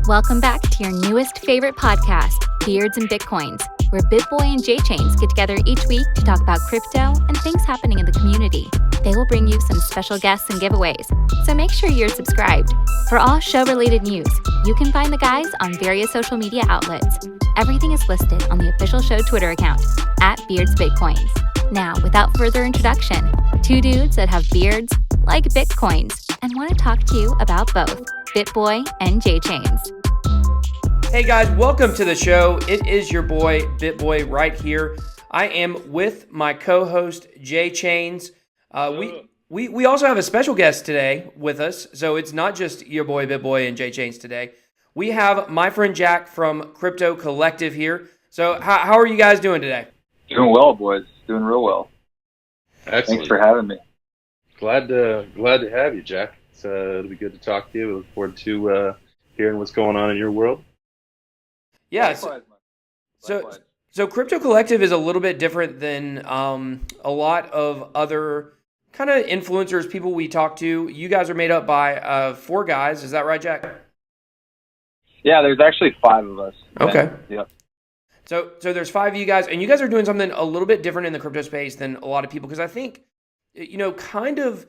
Welcome back to your newest favorite podcast, Beards and Bitcoins, where BitBoy and JChains get together each week to talk about crypto and things happening in the community. They will bring you some special guests and giveaways, so make sure you're subscribed. For all show-related news, you can find the guys on various social media outlets. Everything is listed on the official show Twitter account, @BeardsBitcoins. Now, without further introduction, two dudes that have beards, like Bitcoins, and want to talk to you about both, BitBoy and JChains. Hey guys, welcome to the show. It is your boy, BitBoy, right here. I am with my co-host, JChains. We also have a special guest today with us, so it's not just your boy, BitBoy, and JChains today. We have my friend Jack from Crypto Collective here. So how are you guys doing today? Doing well, boys. Doing real well. Excellent. Thanks for having me. Glad to have you, Jack. It'll be good to talk to you. We look forward to hearing what's going on in your world. Yeah. Likewise. So Crypto Collective is a little bit different than a lot of other kind of influencers, people we talk to. You guys are made up by 4 guys. Is that right, Jack? Yeah, there's actually 5 of us. Okay. Yep. So there's 5 of you guys, and you guys are doing something a little bit different in the crypto space than a lot of people, because I think, kind of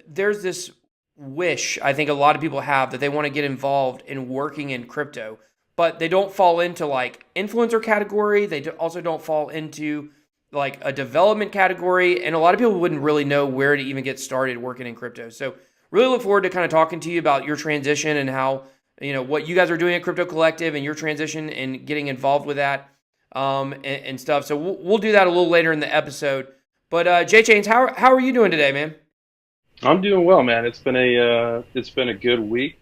there's this wish I think a lot of people have that they want to get involved in working in crypto, but they don't fall into like influencer category. They also don't fall into like a development category, and a lot of people wouldn't really know where to even get started working in crypto. So really look forward to kind of talking to you about your transition and how, what you guys are doing at Crypto Collective and your transition and getting involved with that and stuff. So we'll do that a little later in the episode. But JChains, how are you doing today, man? I'm doing well, man. It's been a good week.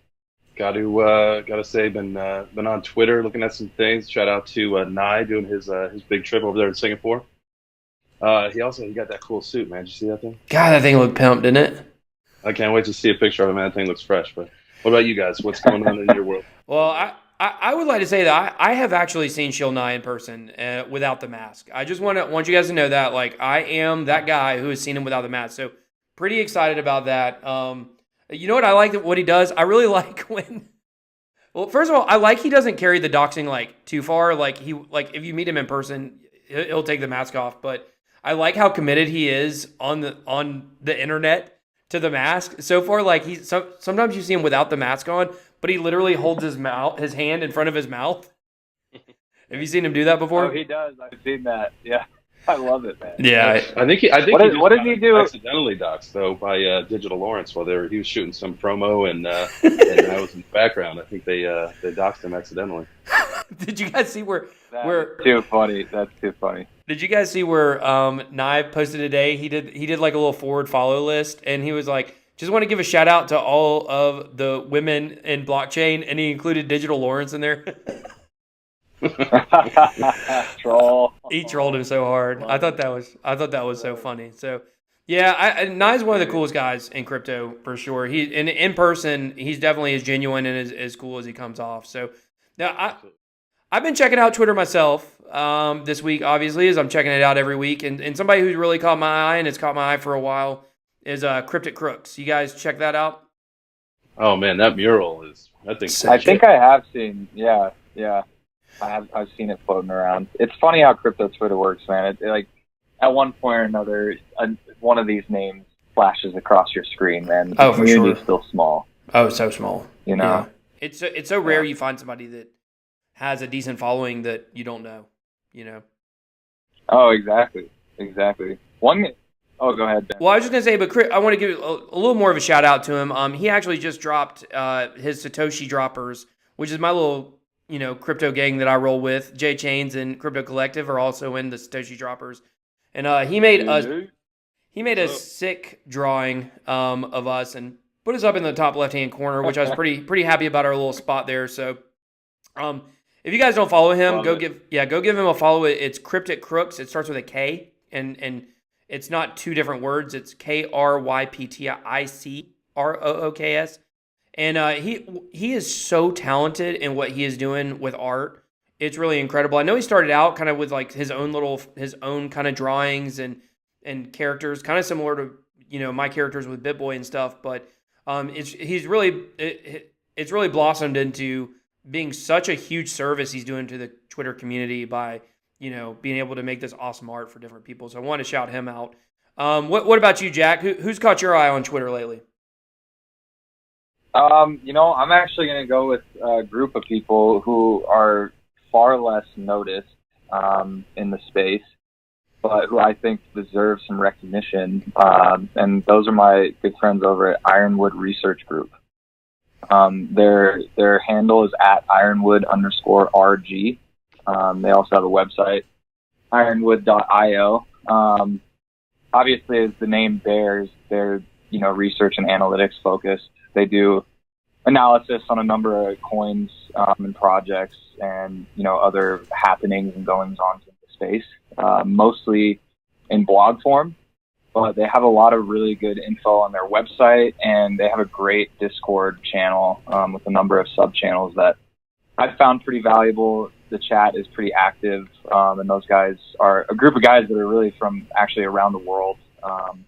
Got to say, been on Twitter looking at some things. Shout out to Nye doing his big trip over there in Singapore. He got that cool suit, man. Did you see that thing? God, that thing looked pimped, didn't it? I can't wait to see a picture of it, man. That thing looks fresh. But what about you guys? What's going on in your world? Well, I would like to say that I have actually seen Shield Nye in person without the mask. I just want you guys to know that, like, I am that guy who has seen him without the mask. So pretty excited about that. You know what I like what he does? I really like well, first of all, I like he doesn't carry the doxing like too far. Like if you meet him in person, he'll take the mask off. But I like how committed he is on the internet to the mask. So far, like sometimes you see him without the mask on, but he literally holds his hand in front of his mouth. Have you seen him do that before? Oh, he does. I've seen that. Yeah. I love it, man. Yeah. I think what did he do? Accidentally doxed though by Digital Lawrence while he was shooting some promo and I was in the background. I think they doxed him accidentally. Did you guys see where? Too funny. That's too funny. Did you guys see where Nye posted today? He did like a little forward follow list, and he was like, just want to give a shout out to all of the women in blockchain, and he included Digital Lawrence in there. Troll. He trolled him so hard. I thought that was so funny. So yeah, Nye's one of the coolest guys in crypto for sure. He in person, he's definitely as genuine and as cool as he comes off. So now I've been checking out Twitter myself this week, obviously, as I'm checking it out every week. And somebody who's really caught my eye, and it's caught my eye for a while, is Cryptic Crooks. You guys check that out? Oh man, that mural I think I have seen. Yeah. I've seen it floating around. It's funny how crypto Twitter works, man. It like at one point or another, one of these names flashes across your screen, man. The community's still small. Oh, so small. Yeah. It's so rare you find somebody that has a decent following that you don't know. Oh, exactly. Oh, go ahead, Ben. Well, I was just gonna say, but Chris, I want to give a little more of a shout out to him. He actually just dropped his Satoshi droppers, which is my little crypto gang that I roll with. JChains and Crypto Collective are also in the Satoshi droppers, and he made a sick drawing of us and put us up in the top left hand corner, which I was pretty happy about our little spot there. So, if you guys don't follow him, go give him a follow. It's Cryptic Crooks. It starts with a K, and it's not 2 different words. It's KRYPTICROOKS. And he is so talented in what he is doing with art. It's really incredible. I know he started out kind of with like his own kind of drawings and characters, kind of similar to my characters with BitBoy and stuff. But it's really blossomed into being such a huge service he's doing to the Twitter community by, being able to make this awesome art for different people. So I want to shout him out. What about you, Jack? Who's caught your eye on Twitter lately? I'm actually going to go with a group of people who are far less noticed in the space, but who I think deserve some recognition. And those are my good friends over at Ironwood Research Group. Their handle is at ironwood_RG. They also have a website, ironwood.io. Obviously, as the name bears, they're, research and analytics focused. They do analysis on a number of coins and projects and, other happenings and goings on in the space, mostly in blog form. But they have a lot of really good info on their website, and they have a great Discord channel with a number of sub-channels that I've found pretty valuable. The chat is pretty active, and those guys are a group of guys that are really from actually around the world. I'm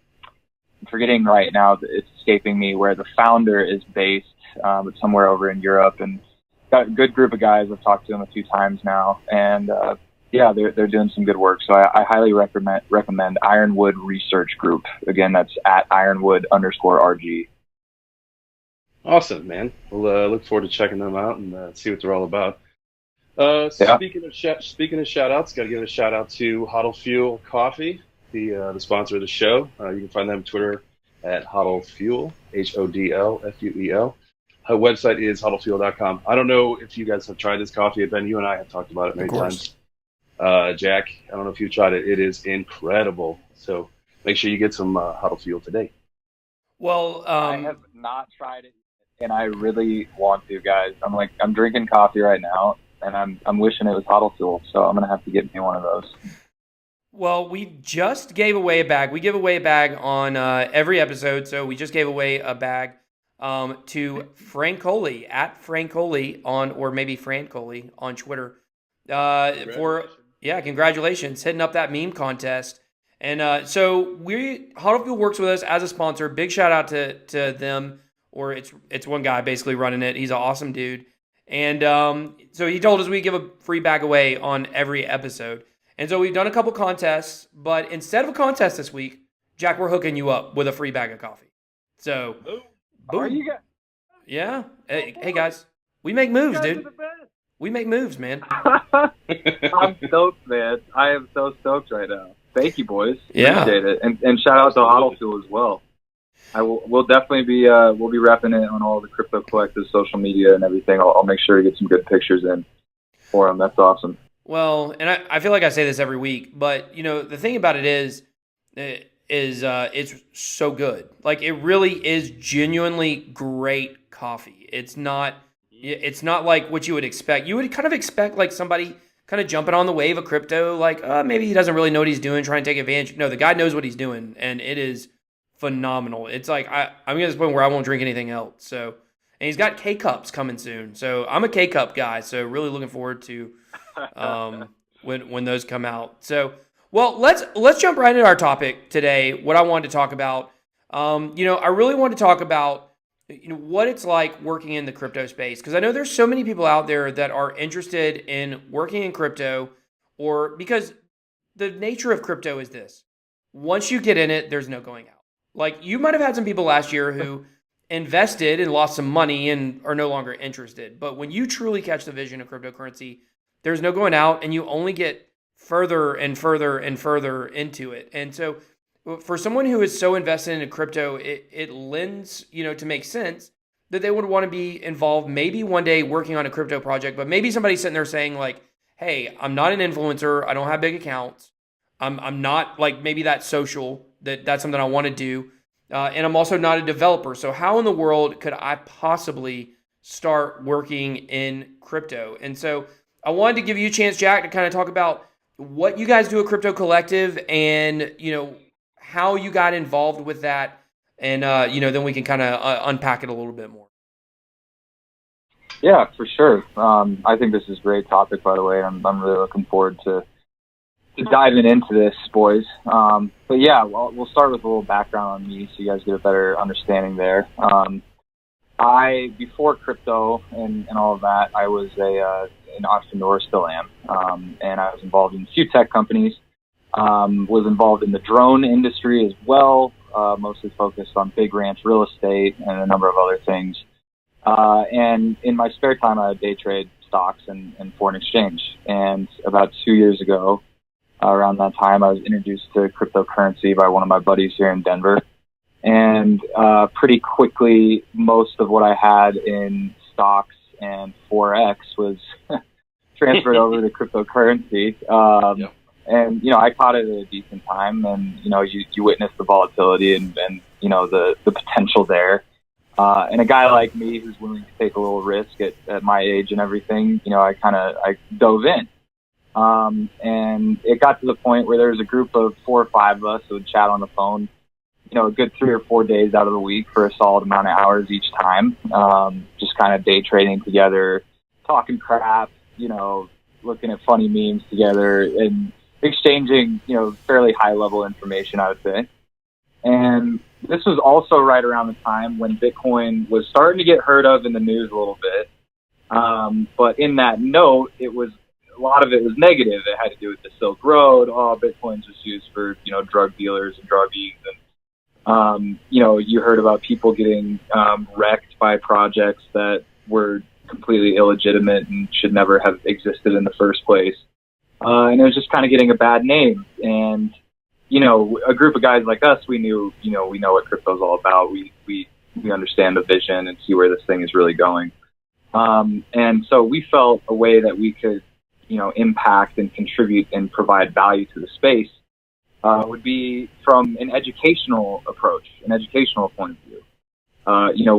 forgetting right now, it's escaping me where the founder is based, but somewhere over in Europe, and got a good group of guys. I've talked to them a few times now, and they're doing some good work. So I highly recommend Ironwood Research Group. Again, that's at ironwood_RG. Awesome, man. We'll look forward to checking them out and see what they're all about. Speaking of shout outs, got to give a shout out to Hodl Fuel Coffee, the sponsor of the show. You can find them on Twitter at Hodl Fuel, HODLFUEL. Her website is hodlfuel.com. I don't know if you guys have tried this coffee. Ben, you and I have talked about it many times. Jack, I don't know if you've tried it. It is incredible. So make sure you get some Hodl Fuel today. Well, I have not tried it, and I really want to, guys. I'm drinking coffee right now, and I'm wishing it was Hodl Fuel. So I'm gonna have to get me one of those. Well, we just gave away a bag. We give away a bag on every episode, so we just gave away a bag to Frank Coley at Frank Coley or maybe Frank Coley on Twitter. Congratulations, hitting up that meme contest. And so Hodl Fuel works with us as a sponsor. Big shout out to them, or it's one guy basically running it. He's an awesome dude. And so he told us we give a free bag away on every episode. And so we've done a couple contests, but instead of a contest this week, Jack, we're hooking you up with a free bag of coffee. So, boom. Are you guys? Yeah. Hey guys, we make moves, dude. We make moves, man. I'm stoked, man. I am so stoked right now. Thank you, boys. Yeah. Appreciate it. And shout out to Hodl Fuel as well. We'll definitely be we'll be repping it on all the Crypto Collective social media and everything. I'll make sure to get some good pictures in for them. That's awesome. Well, and I feel like I say this every week, but the thing about it is it's so good. Like, it really is genuinely great coffee. It's not like what you would expect. You would kind of expect like somebody kind of jumping on the wave of crypto, like maybe he doesn't really know what he's doing, trying to take advantage. No, the guy knows what he's doing, and it is phenomenal. It's like I'm at this point where I won't drink anything else. So, and he's got K-Cups coming soon. So I'm a K-Cup guy. So really looking forward to when those come out. So, well, let's jump right into our topic today. What I wanted to talk about, I really want to talk about what it's like working in the crypto space, because I know there's so many people out there that are interested in working in crypto, or because the nature of crypto is this: once you get in it, there's no going out. Like, you might have had some people last year who invested and lost some money and are no longer interested. But when you truly catch the vision of cryptocurrency, there's no going out, and you only get further and further and further into it. And so for someone who is so invested into crypto, it lends, to make sense that they would want to be involved maybe one day working on a crypto project, but maybe somebody's sitting there saying like, hey, I'm not an influencer. I don't have big accounts. I'm not like maybe that social, that's something I want to do. And I'm also not a developer. So how in the world could I possibly start working in crypto? And so I wanted to give you a chance, Jack, to kind of talk about what you guys do at Crypto Collective and, how you got involved with that. And, then we can kind of unpack it a little bit more. Yeah, for sure. I think this is a great topic, by the way. I'm really looking forward to diving into this, boys. But yeah, we'll start with a little background on me so you guys get a better understanding there. before crypto and all of that, I was an entrepreneur, still am, and I was involved in a few tech companies. Was involved in the drone industry as well, mostly focused on big ranch real estate and a number of other things. And in my spare time, I day trade stocks and foreign exchange. And about 2 years ago, around that time, I was introduced to cryptocurrency by one of my buddies here in Denver. And pretty quickly, most of what I had in stocks and Forex was transferred over to cryptocurrency. Yep. And, I caught it at a decent time. And, you witness the volatility and the potential there. And a guy like me who's willing to take a little risk at my age and everything, I dove in. And it got to the point where there was a group of 4 or 5 of us who would chat on the phone, a good 3 or 4 days out of the week for a solid amount of hours each time. Just kind of day trading together, talking crap, looking at funny memes together and exchanging, fairly high level information, I would say. And this was also right around the time when Bitcoin was starting to get heard of in the news a little bit. But in that note, a lot of it was negative. It had to do with the Silk Road. Oh, Bitcoin's just used for, drug dealers and druggies. And, you heard about people getting wrecked by projects that were completely illegitimate and should never have existed in the first place. And it was just kind of getting a bad name. And, a group of guys like us, we know what crypto's all about. We understand the vision and see where this thing is really going. And so we felt a way that we could, impact and contribute and provide value to the space would be from an educational approach, an educational point of view.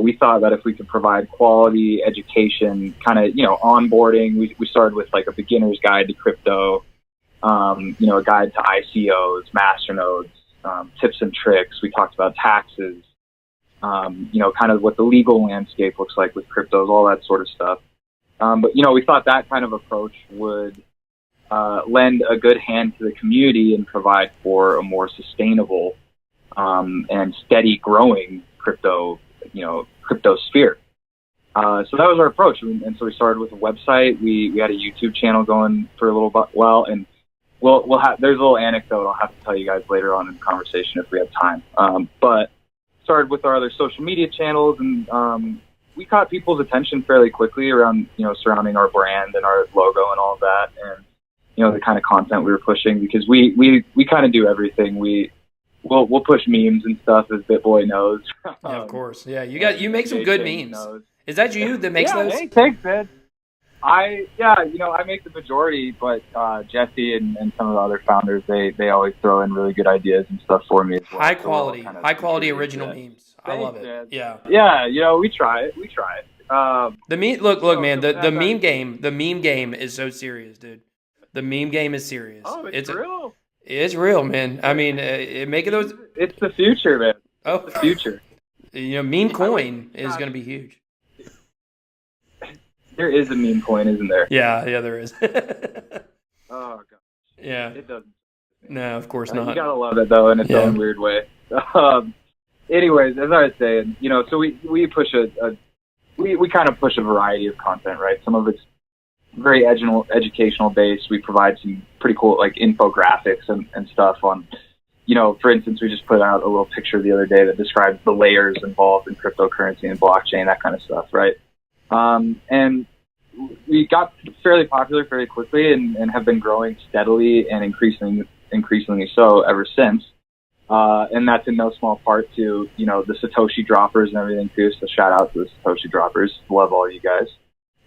We thought that if we could provide quality education, kind of, onboarding, we started with like a beginner's guide to crypto, a guide to ICOs, masternodes, tips and tricks. We talked about taxes, kind of what the legal landscape looks like with cryptos, all that sort of stuff. But, we thought that kind of approach would lend a good hand to the community and provide for a more sustainable and steady growing crypto sphere. So that was our approach. And so we started with a website. We had a YouTube channel going for a little while, and we'll have, there's a little anecdote I'll have to tell you guys later on in the conversation if we have time. But started with our other social media channels, and we caught people's attention fairly quickly around, surrounding our brand and our logo and all of that, and the kind of content we were pushing, because we kind of do everything. We'll push memes and stuff, as BitBoy knows. Yeah, of course. Yeah, you make some good memes. Knows. Is that you that makes those? Hey, thanks, man. I make the majority, but Jesse and some of the other founders, they always throw in really good ideas and stuff for me as well. High quality original memes. I love it. Man. Yeah. Yeah, we try it. The meme, look, man. The meme game is so serious, dude. The meme game is serious. Oh, it's real. It's real, man. I mean, making those. It's the future, man. Oh, the future. Meme coin is going to be huge. There is a meme coin, isn't there? Yeah, there is. Oh, gosh. Yeah. It doesn't. No, of course not. You gotta love it, though, in its own weird way. Anyways, as I was saying, so we push we kind of push a variety of content, right? Some of it's very educational based. We provide some pretty cool, like, infographics and stuff on, for instance, we just put out a little picture the other day that describes the layers involved in cryptocurrency and blockchain, that kind of stuff, right? And we got fairly popular very quickly and have been growing steadily and increasingly so ever since. And that's in no small part to, the Satoshi droppers and everything too. So shout out to the Satoshi droppers. Love all you guys.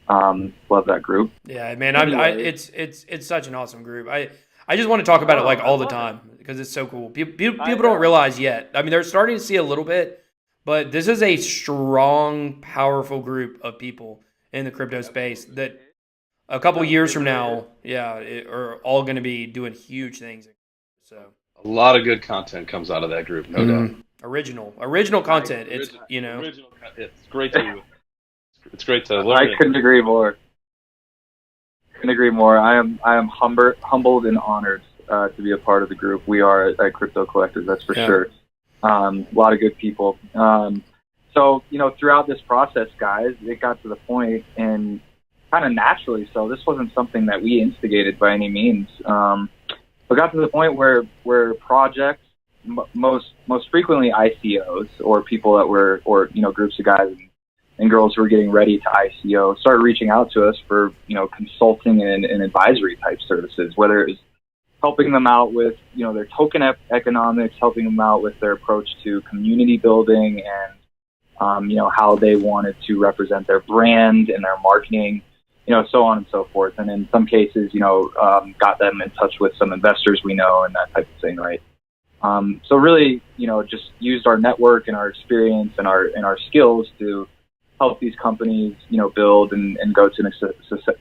Love that group. Yeah, man. It's such an awesome group. I just want to talk about it like all the time because it's so cool. People don't realize yet. I mean, they're starting to see a little bit, but this is a strong, powerful group of people in the crypto space that a couple years from now, are all going to be doing huge things. So a lot of good content comes out of that group, no doubt. Original content. It's it's great to learn. I couldn't agree more. I am humbled and honored to be a part of the group. We are at Crypto Collectors, that's for sure. A lot of good people. So So, throughout this process, guys, it got to the point, and kind of naturally so, this wasn't something that we instigated by any means. But got to the point where projects, most frequently ICOs or people that were, or groups of guys and girls who were getting ready to ICO, started reaching out to us for consulting and advisory type services, whether it was helping them out with their token economics, helping them out with their approach to community building, and how they wanted to represent their brand and their marketing, so on and so forth. And in some cases, got them in touch with some investors we know and that type of thing, right? So really, just used our network and our experience and our skills to help these companies, build and go to a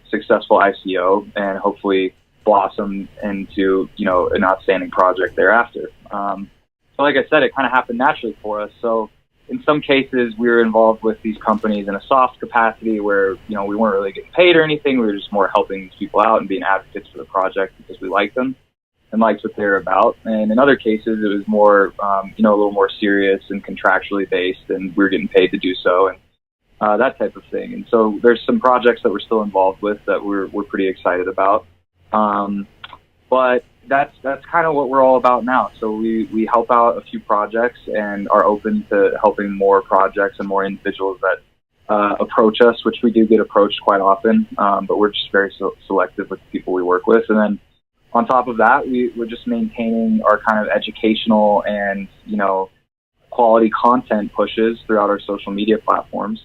successful ICO and hopefully blossom into, an outstanding project thereafter. So like I said, it kind of happened naturally for us. So in some cases, we were involved with these companies in a soft capacity where, we weren't really getting paid or anything. We were just more helping these people out and being advocates for the project because we liked them and liked what they're about. And in other cases, it was more, a little more serious and contractually based, and we were getting paid to do so, and that type of thing. And so there's some projects that we're still involved with that we're pretty excited about. But that's kind of what we're all about now. So we help out a few projects and are open to helping more projects and more individuals that approach us, which we do get approached quite often. But we're just very selective with the people we work with. And then on top of that, we're just maintaining our kind of educational and, quality content pushes throughout our social media platforms.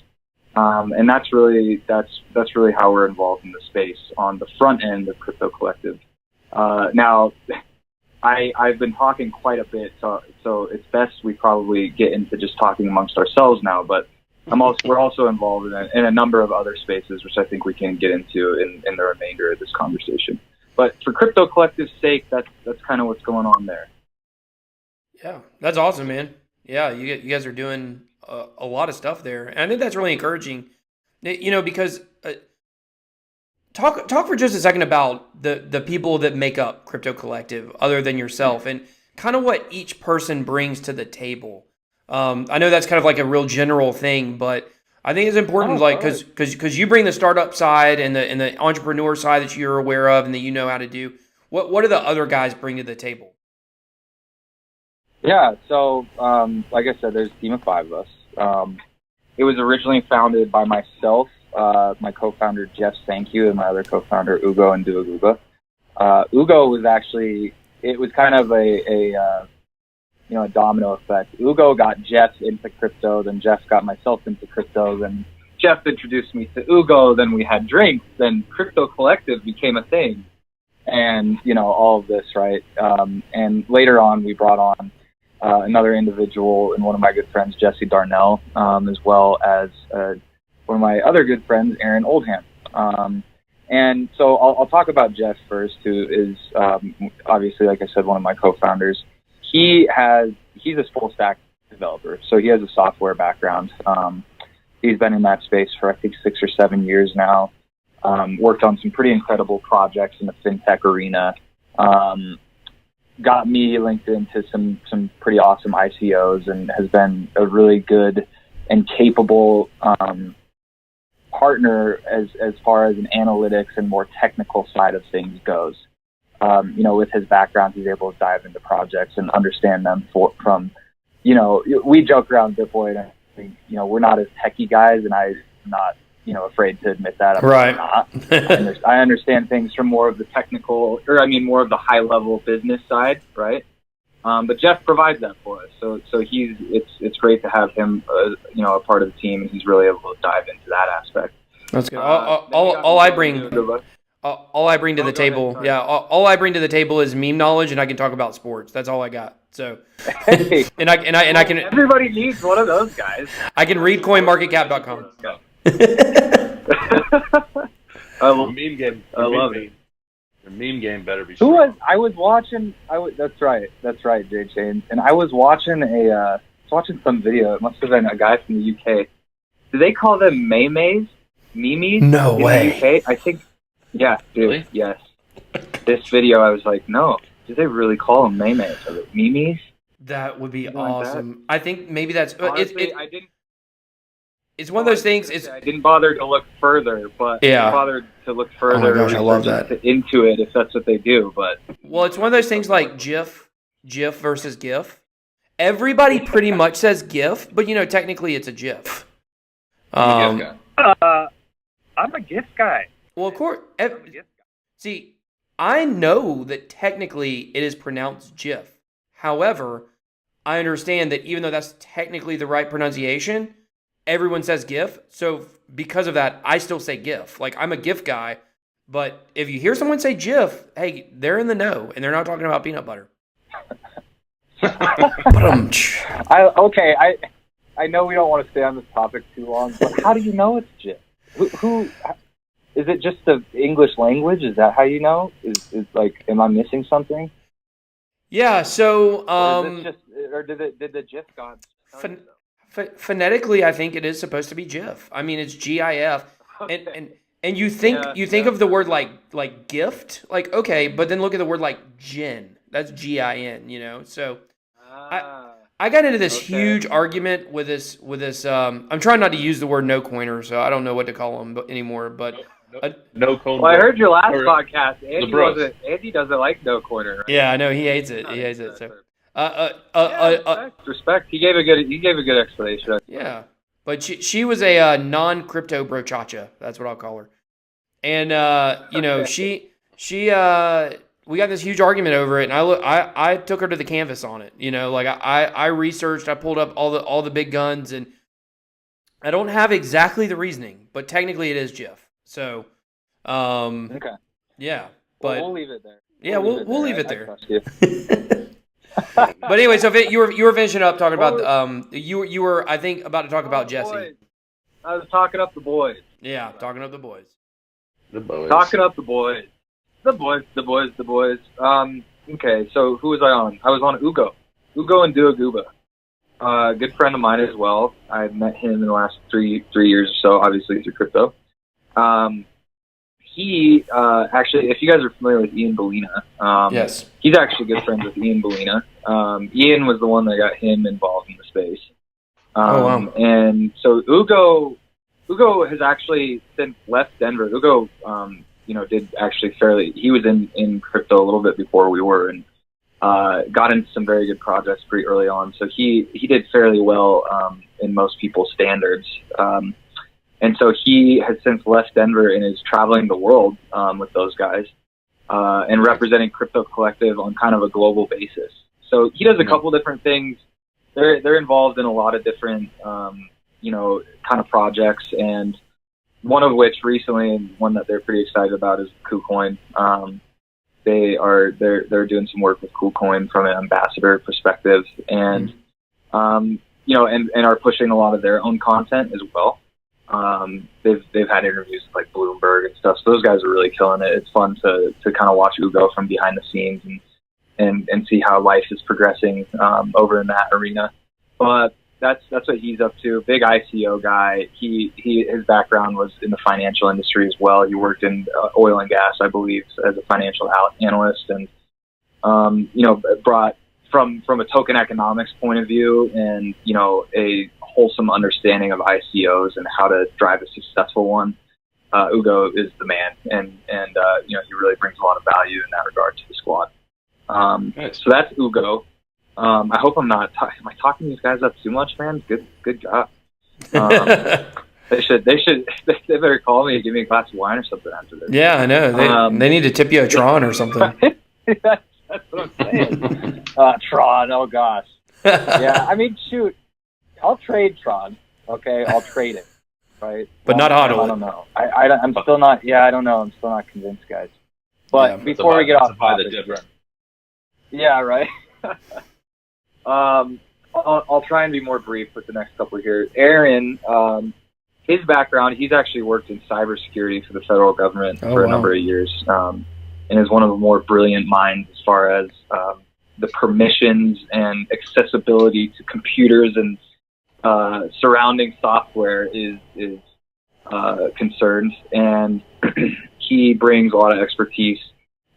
And that's really how we're involved in the space on the front end of Crypto Collective. Now, I've been talking quite a bit, so it's best we probably get into just talking amongst ourselves now. But we're also involved in a number of other spaces, which I think we can get into in the remainder of this conversation. But for Crypto Collective's sake, that's kind of what's going on there. Yeah, that's awesome, man. Yeah, you guys are doing a lot of stuff there, and I think that's really encouraging. Because talk for just a second about the people that make up Crypto Collective, other than yourself, and kind of what each person brings to the table. I know that's kind of like a real general thing, but I think it's important, because you bring the startup side and the entrepreneur side that you're aware of and that you know how to do. What do the other guys bring to the table? Yeah, so like I said, there's a team of 5 of us. It was originally founded by myself, my co-founder Jeff Sankey, and my other co-founder Ugo and Duaguba. Ugo was actually, it was kind of a domino effect. Ugo got Jeff into crypto, then Jeff got myself into crypto, then Jeff introduced me to Ugo, then we had drinks, then Crypto Collective became a thing, and all of this, right? And later on, we brought on another individual and one of my good friends, Jesse Darnell, as well as one of my other good friends, Aaron Oldham. And so I'll talk about Jeff first, who is obviously, like I said, one of my co-founders. He's a full stack developer, so he has a software background. He's been in that space for I think 6 or 7 years now. Worked on some pretty incredible projects in the fintech arena. Got me linked into some pretty awesome ICOs, and has been a really good and capable partner as far as an analytics and more technical side of things goes. With his background, he's able to dive into projects and understand them from, we joke around BitBoy, and I think, we're not as techie guys, and I'm not, afraid to admit that. Right. Not. I understand things from more of the technical, more of the high level business side, right? But Jeff provides that for us. So it's great to have him, a part of the team, and he's really able to dive into that aspect. That's good. All I bring to the table, all I bring to the table is meme knowledge, and I can talk about sports. That's all I got. So, hey, and I can. Everybody needs one of those guys. I can read coinmarketcap.com. I love meme game. I love it. The meme game better be. I was watching. That's right, Jay Chains. And I was watching some video. It must have been a guy from the UK. Do they call them memes? Memes? No way. The UK? I think. Yeah, dude. Really? Yes. This video, I was like, no. Do they really call them memes? Are they memes? That would be Something like awesome. I think maybe that's Honestly, I didn't. it's one of those things. I didn't bother to look further, but Yeah. I bothered to look further. Oh my gosh, I love that. Into it, if that's what they do. But well, it's one of those things like GIF versus GIF. Everybody pretty much says GIF, but technically it's a GIF. I'm a GIF guy. Well, of course. See, I know that technically it is pronounced GIF. However, I understand that even though that's technically the right pronunciation, everyone says GIF. So because of that, I still say GIF. Like, I'm a GIF guy, but if you hear someone say GIF, hey, they're in the know, and they're not talking about peanut butter. I know we don't want to stay on this topic too long, but how do you know it's GIF? Who is it? Just the English language? Is that how you know? Is like, am I missing something? Yeah. So, did the GIF gods? Phonetically, I think it is supposed to be GIF. I mean, it's GIF, and you think of the word like gift, like, okay, but then look at the word like gin. That's GIN. So I got into this huge argument with this. I'm trying not to use the word no coiner, so I don't know what to call them anymore. But no coiner. Well, I heard your last podcast. Andy doesn't like no coiner. Right? Yeah, I know he hates it. He hates it. So. Respect. He gave a good explanation. Yeah, but she was a non-crypto brochacha. That's what I'll call her. And we got this huge argument over it, and I took her to the canvas on it. Like I researched, I pulled up all the big guns, and I don't have exactly the reasoning, but technically it is GIF. So, okay, yeah, but we'll leave it there. Yeah, we'll leave it there. But anyway, so you were finishing up talking about you were, I think, about to talk about Jesse. Boys. I was talking up the boys. Yeah, talking up the boys. Talking up the boys. The boys. Okay, so who was I on? I was on Ugo and Duaguba. Good friend of mine as well. I met him in the last three years or so, obviously through crypto. He actually, if you guys are familiar with Ian Bellina, yes, he's actually good friends with Ian Bellina. Ian was the one that got him involved in the space. Wow. And so Ugo has actually since left Denver. Ugo, did actually he was in crypto a little bit before we were, and got into some very good projects pretty early on. So he did fairly well in most people's standards. And so he has since left Denver and is traveling the world with those guys and representing Crypto Collective on kind of a global basis. So he does a couple different things. They're involved in a lot of different, kind of projects, and one of which recently, and one that they're pretty excited about, is KuCoin. They're doing some work with KuCoin from an ambassador perspective, and and are pushing a lot of their own content as well. They've had interviews with like Bloomberg and stuff, so those guys are really killing it. It's fun to kind of watch Ugo from behind the scenes and see how life is progressing over in that arena. But that's what he's up to. Big ICO guy. His background was in the financial industry as well. He worked in oil and gas, I believe, as a financial analyst, and brought from a token economics point of view, and a wholesome understanding of ICOs and how to drive a successful one. Ugo is the man, and he really brings a lot of value in that regard to the squad. Nice. So that's Ugo. I hope I'm not. Am I talking these guys up too much, man? Good job. They better call me and give me a glass of wine or something after this. Yeah, I know. They need to tip you a Tron or something. That's what I'm saying. Tron. Oh gosh. Yeah. I mean, shoot. I'll trade Tron. Okay, I'll trade it. Right. But not HODL. I don't know. I'm still not. Yeah, I don't know. I'm still not convinced, guys. But before we get off topic, yeah, right. I'll try and be more brief with the next couple here. Aaron, his background, he's actually worked in cybersecurity for the federal government for a number of years, and is one of the more brilliant minds as far as the permissions and accessibility to computers and surrounding software is concerned. And he brings a lot of expertise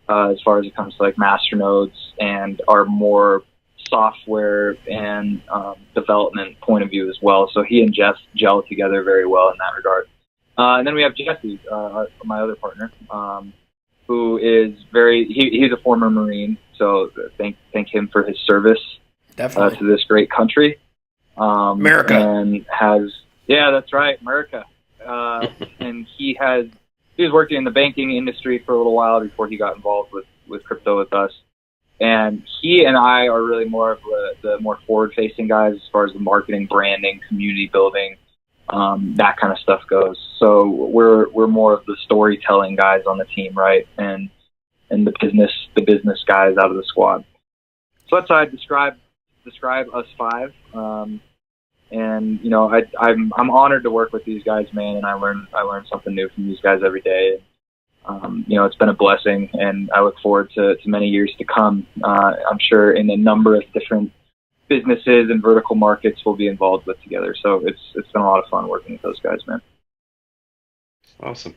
as far as it comes to like masternodes and our more software and development point of view as well. So he and Jeff gel together very well in that regard. And then we have Jesse, my other partner, who is he's a former Marine. So thank him for his service to this great country. America. And that's right, America. And he was working in the banking industry for a little while before he got involved with crypto with us. And he and I are really more of the more forward-facing guys as far as the marketing, branding, community building, that kind of stuff goes. So we're more of the storytelling guys on the team, right? And the business guys out of the squad. So that's how I describe us five. And I'm honored to work with these guys, man. And I learn something new from these guys every day. It's been a blessing, and I look forward to many years to come. I'm sure in a number of different businesses and vertical markets we'll be involved with together. So it's been a lot of fun working with those guys, man. Awesome.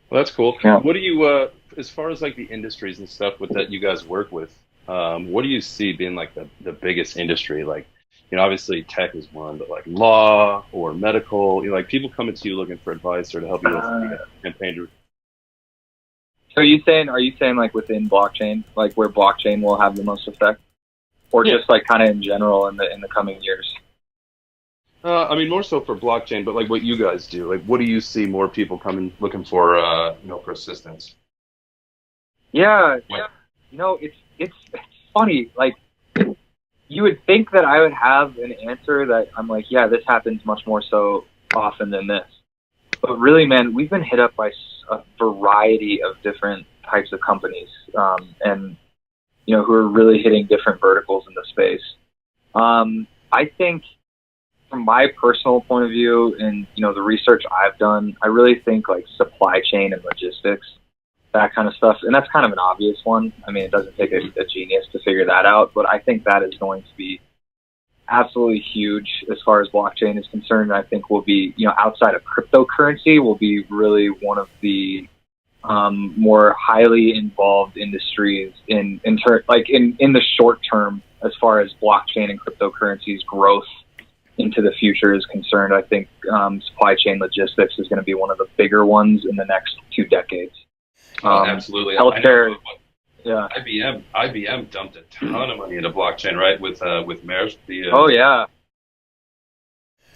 Well, that's cool. Yeah. What do you, as far as like the industries and stuff that you guys work with, what do you see being like the biggest industry? Like, obviously tech is one, but like law or medical, like people coming to you looking for advice or to help you with campaign. So are you saying like within blockchain, like where blockchain will have the most effect, or just like kind of in general in the coming years? I mean, more so for blockchain, but like what you guys do, like what do you see more people coming looking for, for assistance? Yeah. It's funny. Like you would think that I would have an answer that I'm like, yeah, this happens much more so often than this. But really, man, we've been hit up by a variety of different types of companies, and who are really hitting different verticals in the space. I think, from my personal point of view, and the research I've done, I really think like supply chain and logistics, that kind of stuff, and that's kind of an obvious one. I mean, it doesn't take a genius to figure that out, but I think that is going to be absolutely huge as far as blockchain is concerned. I think will be, outside of cryptocurrency, will be really one of the more highly involved industries in the short term as far as blockchain and cryptocurrency's growth into the future is concerned. I think supply chain logistics is going to be one of the bigger ones in the next 2 decades. Absolutely. Healthcare. Yeah. IBM dumped a ton of money into blockchain, right? With MERS. Oh yeah.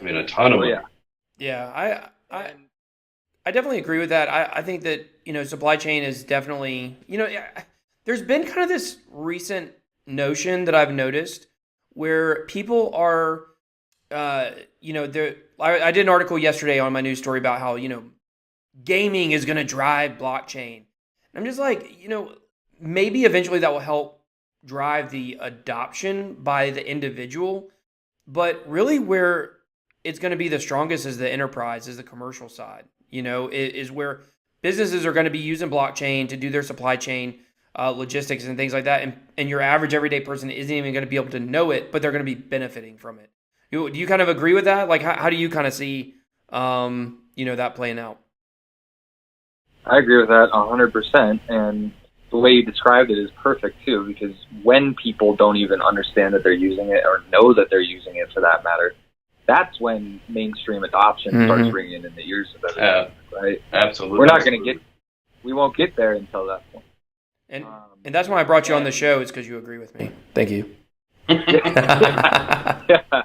I mean, a ton of money. Yeah, I definitely agree with that. I think that supply chain is definitely there's been kind of this recent notion that I've noticed where people are I did an article yesterday on my news story about how gaming is going to drive blockchain. I'm just like maybe eventually that will help drive the adoption by the individual, but really where it's going to be the strongest is the enterprise, is the commercial side, is where businesses are going to be using blockchain to do their supply chain logistics and things like that. And your average everyday person isn't even going to be able to know it, but they're going to be benefiting from it. Do you kind of agree with that? Like, how do you kind of see, that playing out? I agree with that 100%. And the way you described it is perfect too, because when people don't even understand that they're using it or know that they're using it for that matter, that's when mainstream adoption starts ringing in the ears of everyone, right? Absolutely. We won't get there until that point. And that's why I brought you on the show, is because you agree with me. Thank you. Yeah.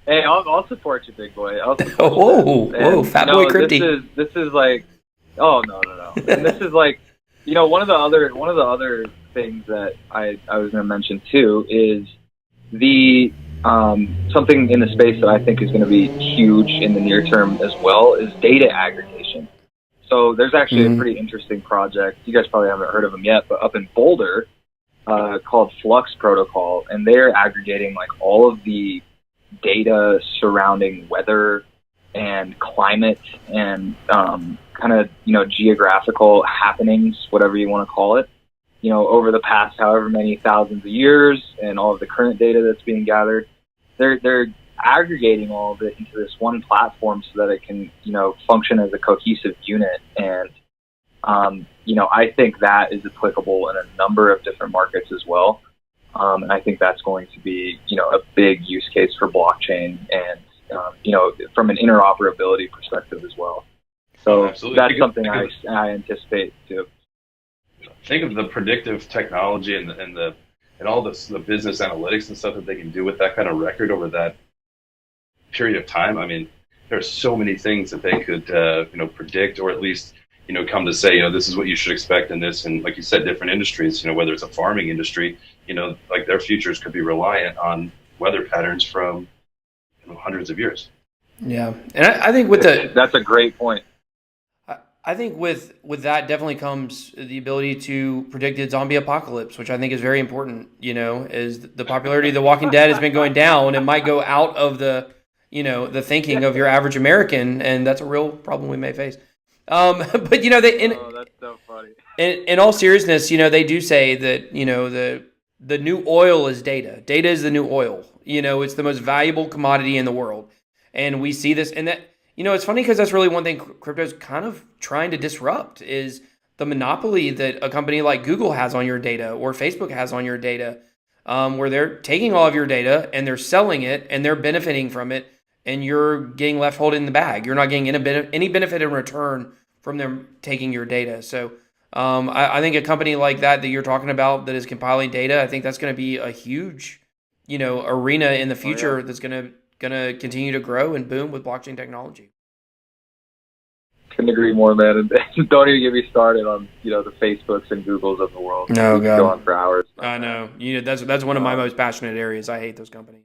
Hey, I'll support you, big boy. Whoa, fat boy Crypty. This is like, oh no. And this is like, one of the other things that I was going to mention too is the something in the space that I think is going to be huge in the near term as well is data aggregation. So there's actually a pretty interesting project. You guys probably haven't heard of them yet, but up in Boulder, called Flux Protocol, and they're aggregating like all of the data surrounding weather and climate and kind of geographical happenings, whatever you want to call it, over the past however many thousands of years, and all of the current data that's being gathered. They're aggregating all of it into this one platform so that it can function as a cohesive unit. And I think that is applicable in a number of different markets as well. And I think that's going to be, a big use case for blockchain and, from an interoperability perspective as well. So that's something I anticipate too. Think of the predictive technology and all the business analytics and stuff that they can do with that kind of record over that period of time. I mean, there's so many things that they could, predict, or at least, come to say, this is what you should expect in this. And like you said, different industries, whether it's a farming industry, like their futures could be reliant on weather patterns from hundreds of years. Yeah. And I think that's a great point. I think with that definitely comes the ability to predict a zombie apocalypse, which I think is very important, as the popularity of The Walking Dead has been going down. It might go out of the thinking of your average American, and that's a real problem we may face. But that's so funny. In all seriousness, they do say that, the new oil is data. Data is the new oil. It's the most valuable commodity in the world. And we see this, and that, it's funny because that's really one thing crypto's kind of trying to disrupt is the monopoly that a company like Google has on your data or Facebook has on your data, where they're taking all of your data and they're selling it and they're benefiting from it, and you're getting left holding the bag. You're not getting any benefit in return from them taking your data. So I think a company like that you're talking about that is compiling data, I think that's going to be a huge, arena in the future that's going to continue to grow and boom with blockchain technology. Couldn't agree more, man. And don't even get me started on the Facebooks and Googles of the world. No, God. Go on for hours. I know. That's one of my most passionate areas. I hate those companies.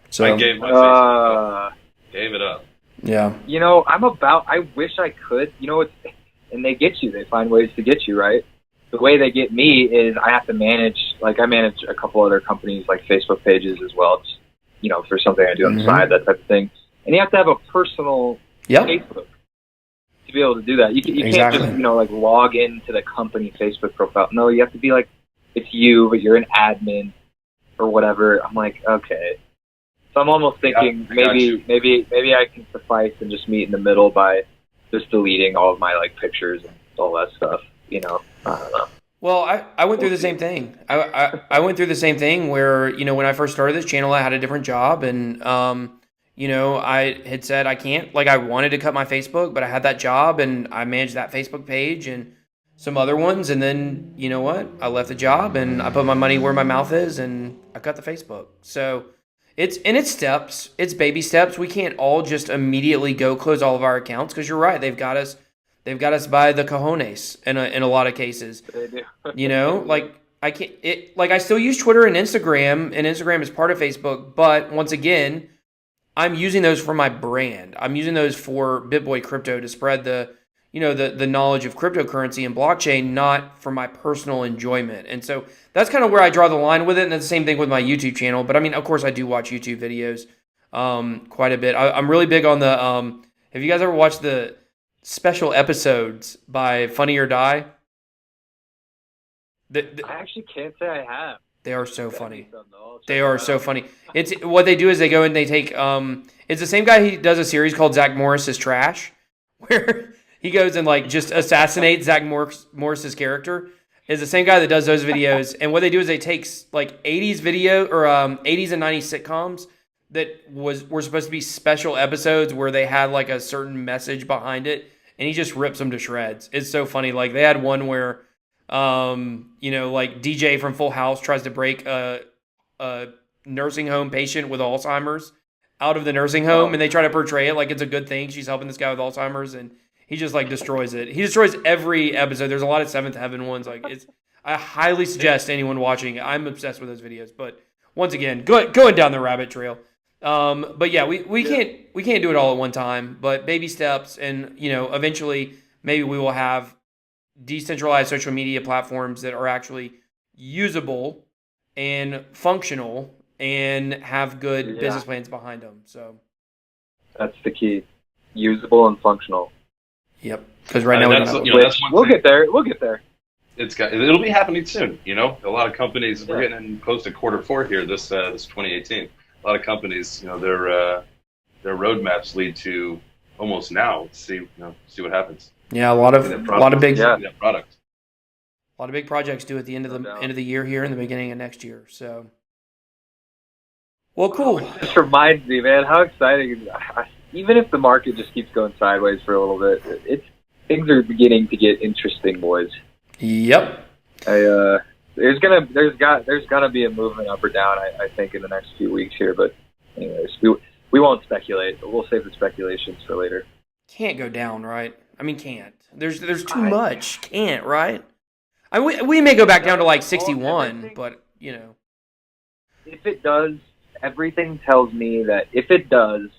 So I gave my Facebook gave it up. Yeah. I wish I could. And they get you. They find ways to get you, right? The way they get me is I have to manage. Like I manage a couple other companies, like Facebook pages as well. Just, for something I do on the side, that type of thing. And you have to have a personal Facebook to be able to do that. You can't just, log into the company Facebook profile. No, you have to be like, it's you, but you're an admin or whatever. I'm like, okay. So I'm almost thinking maybe I can suffice and just meet in the middle by just deleting all of my pictures and all that stuff. I don't know. Well, I went through the same thing. I went through the same thing where, when I first started this channel, I had a different job and, I had said I can't, I wanted to cut my Facebook, but I had that job and I managed that Facebook page and some other ones. And then, you know what? I left the job and I put my money where my mouth is and I cut the Facebook. So it's steps. It's baby steps. We can't all just immediately go close all of our accounts because you're right. They've got us by the cojones in a lot of cases. They do. I can't. I still use Twitter and Instagram is part of Facebook. But once again, I'm using those for my brand. I'm using those for BitBoy Crypto to spread the knowledge of cryptocurrency and blockchain, not for my personal enjoyment. And so that's kind of where I draw the line with it. And that's the same thing with my YouTube channel. But I mean, of course, I do watch YouTube videos quite a bit. I'm really big on the. Have you guys ever watched the special episodes by Funny or Die? I actually can't say I have. They are so funny. They are so funny. It's what they do is they go and they take it's the same guy who does a series called Zach Morris's Trash, where he goes and just assassinates Zach Morris's character. Is the same guy that does those videos, and what they do is they take 80s video or 80s and 90s sitcoms that were supposed to be special episodes where they had a certain message behind it, and he just rips them to shreds. It's so funny. They had one where DJ from Full House tries to break a nursing home patient with Alzheimer's out of the nursing home, and they try to portray it like it's a good thing. She's helping this guy with Alzheimer's, and he just destroys it. He destroys every episode. There's a lot of Seventh Heaven ones. I highly suggest anyone watching. I'm obsessed with those videos. But once again, going down the rabbit trail. But yeah, we can't do it all at one time. But baby steps, and eventually maybe we will have decentralized social media platforms that are actually usable and functional and have good business plans behind them. So that's the key: usable and functional. Yep. Because right now we'll get there. We'll get there. It'll be happening soon. A lot of companies. We're getting close to Q4 here. This 2018. A lot of companies. Their roadmaps lead to almost now. See what happens. Yeah, a lot of big products. A lot of big projects do at the end of the year here and the beginning of next year. So, well, cool. It just reminds me, man, how exciting is even if the market just keeps going sideways for a little bit, things are beginning to get interesting, boys. Yep. There's gonna be a movement up or down, I think, in the next few weeks here. But anyways, we won't speculate. We'll save the speculations for later. Can't go down, right? I mean, can't. There's too much. Can't, right? We may go back down to like 61, but if it does, everything tells me that if it does,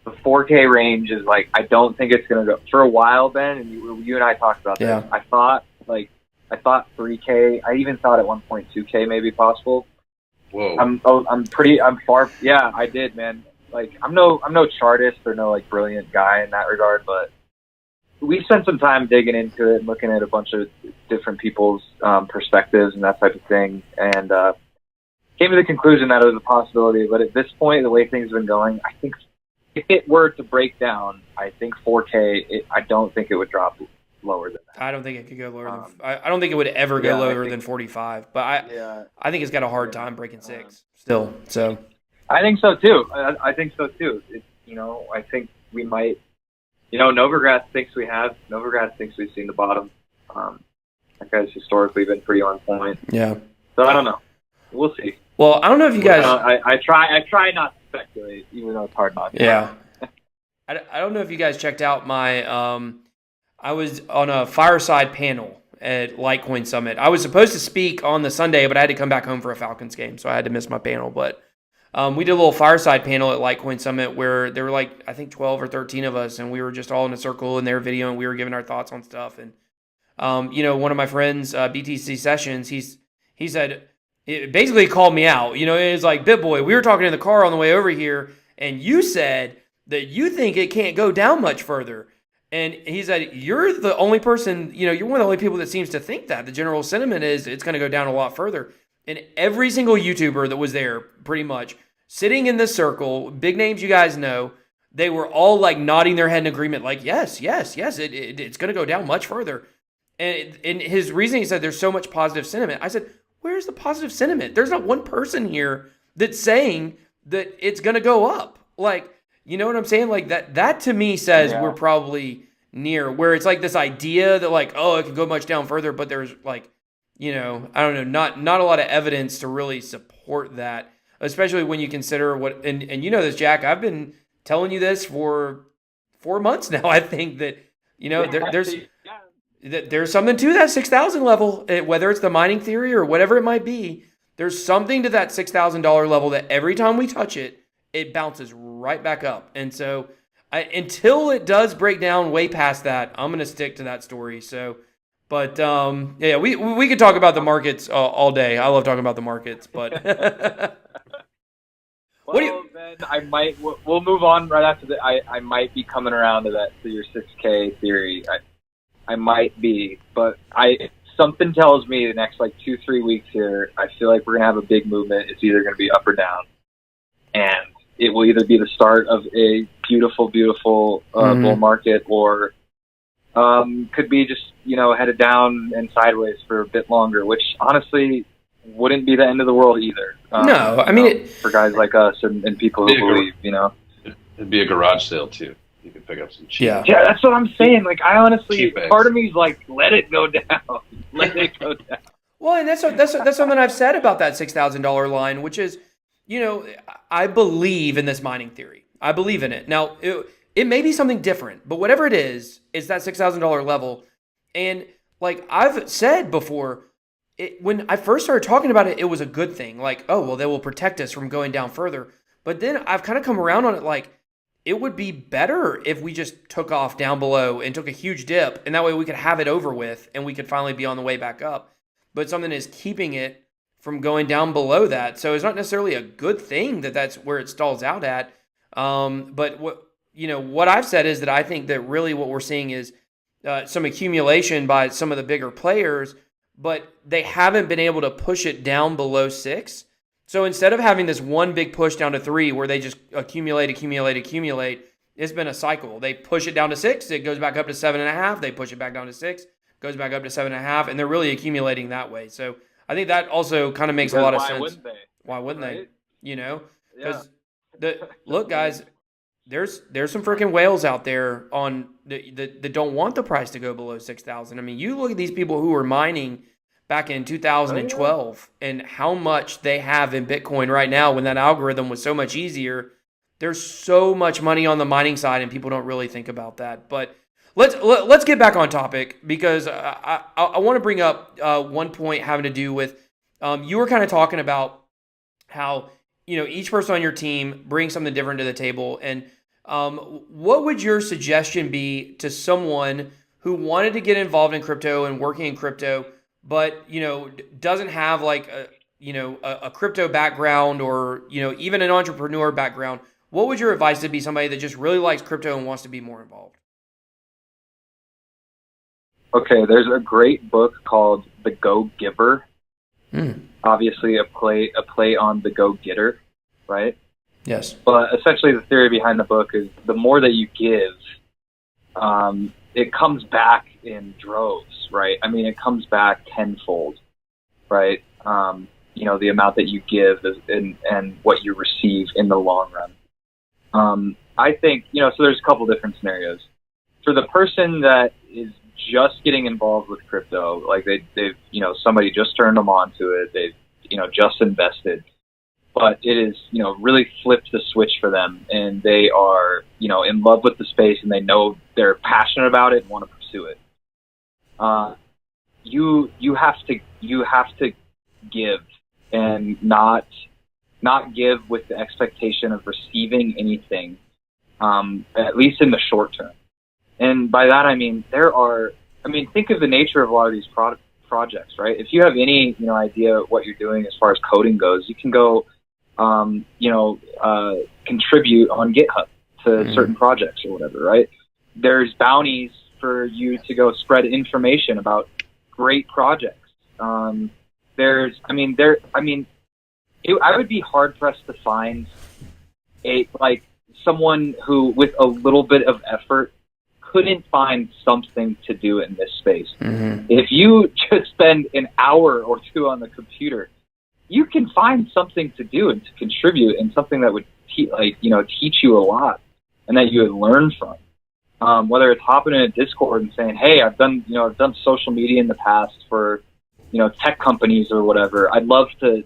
the 4K range is like, I don't think it's going to go for a while, Ben, and you and I talked about this. I thought 3K. I even thought at 1.2K maybe possible. Whoa. I'm far. Yeah, I did, man. Like, I'm no chartist or no like brilliant guy in that regard, but we spent some time digging into it and looking at a bunch of different people's perspectives and that type of thing, and came to the conclusion that it was a possibility. But at this point, the way things have been going, I think if it were to break down, I think 4K. I don't think it would drop lower than that. I don't think it could go lower than. I don't think it would ever go lower than 45. But I think it's got a hard time breaking 6 still. So I think so too. I think so too. I think we might. Novigrad thinks we've seen the bottom. That guy's historically been pretty on point. Yeah. So I don't know. We'll see. Well, I don't know if you guys. I try not to speculate, even though it's hard not to. Yeah. I don't know if you guys checked out my. I was on a fireside panel at Litecoin Summit. I was supposed to speak on the Sunday, but I had to come back home for a Falcons game, so I had to miss my panel. But we did a little fireside panel at Litecoin Summit where there were like, I think 12 or 13 of us, and we were just all in a circle in their video, and we were giving our thoughts on stuff. And one of my friends, BTC Sessions, he said, it basically called me out. It was like, BitBoy, we were talking in the car on the way over here, and you said that you think it can't go down much further. And he said, you're the only person, you're one of the only people that seems to think that. The general sentiment is it's going to go down a lot further. And every single YouTuber that was there, pretty much, sitting in this circle, big names you guys know, they were all like nodding their head in agreement, like, yes, it's going to go down much further. And his reasoning, he said, there's so much positive sentiment. I said, where's the positive sentiment? There's not one person here that's saying that it's going to go up. Like, you know what I'm saying? Like that to me says we're probably near where it's like this idea that like, oh, it could go much down further, but there's like, I don't know, not a lot of evidence to really support that, especially when you consider what, and this, Jack, I've been telling you this for 4 months now. I think that, there's something to that 6,000 level, whether it's the mining theory or whatever it might be. There's something to that $6,000 level that every time we touch it, it bounces right back up. And so until it does break down way past that, I'm going to stick to that story. So, but we could talk about the markets all day. I love talking about the markets, but Ben, we'll move on right after that. I might be coming around to your 6K theory. I might be, but something tells me the next like 2-3 weeks here, I feel like we're going to have a big movement. It's either going to be up or down. And it will either be the start of a beautiful, beautiful bull market, or could be just, headed down and sideways for a bit longer, which honestly wouldn't be the end of the world either. No, I mean, for guys like us and people who believe, It'd be a garage sale too. You could pick up some cheap. Yeah, that's what I'm saying. Like, I honestly, part of me is like, let it go down. Let it go down. Well, and that's something I've said about that $6,000 line, which is, I believe in this mining theory. I believe in it. Now, it may be something different, but whatever it is, it's that $6,000 level. And like I've said before, when I first started talking about it, it was a good thing. Like, oh, well, they will protect us from going down further. But then I've kind of come around on it like, it would be better if we just took off down below and took a huge dip, and that way we could have it over with and we could finally be on the way back up. But something is keeping it from going down below that. So it's not necessarily a good thing that that's where it stalls out at. But what I've said is that I think that really what we're seeing is some accumulation by some of the bigger players, but they haven't been able to push it down below 6. So instead of having this one big push down to 3 where they just accumulate, it's been a cycle. They push it down to 6, it goes back up to 7.5, they push it back down to 6, goes back up to 7.5, and they're really accumulating that way. So I think that also kind of makes a lot of sense. Why wouldn't they? Why wouldn't Right? they? You know, Yeah. because look, guys, there's some freaking whales out there on that don't want the price to go below 6,000. I mean, you look at these people who were mining back in 2012 and how much they have in Bitcoin right now when that algorithm was so much easier. There's so much money on the mining side, and people don't really think about that. But let's get back on topic, because I want to bring up one point having to do with you were kind of talking about how each person on your team brings something different to the table, and what would your suggestion be to someone who wanted to get involved in crypto and working in crypto, but doesn't have like a crypto background, or even an entrepreneur background? What would your advice to be somebody that just really likes crypto and wants to be more involved? Okay, there's a great book called The Go Giver. Obviously a play on the go getter, right? Yes. But essentially the theory behind the book is the more that you give, it comes back in droves, right? I mean, it comes back tenfold, right? The amount that you give and what you receive in the long run. I think, so there's a couple different scenarios. For the person that is just getting involved with crypto, like they've somebody just turned them on to it, they've just invested, but it is really flipped the switch for them, and they are in love with the space, and they know they're passionate about it and want to pursue it. You have to give, and not give with the expectation of receiving anything, at least in the short term. And by that, I mean, think of the nature of a lot of these projects, right? If you have any, idea what you're doing as far as coding goes, you can go, contribute on GitHub to certain projects or whatever, right? There's bounties for you to go spread information about great projects. I would be hard pressed to find someone who, with a little bit of effort, couldn't find something to do in this space. If you just spend an hour or two on the computer, you can find something to do and to contribute, and something that would teach you a lot and that you would learn from. Whether it's hopping in a Discord and saying, "Hey, I've done social media in the past for tech companies or whatever. I'd love to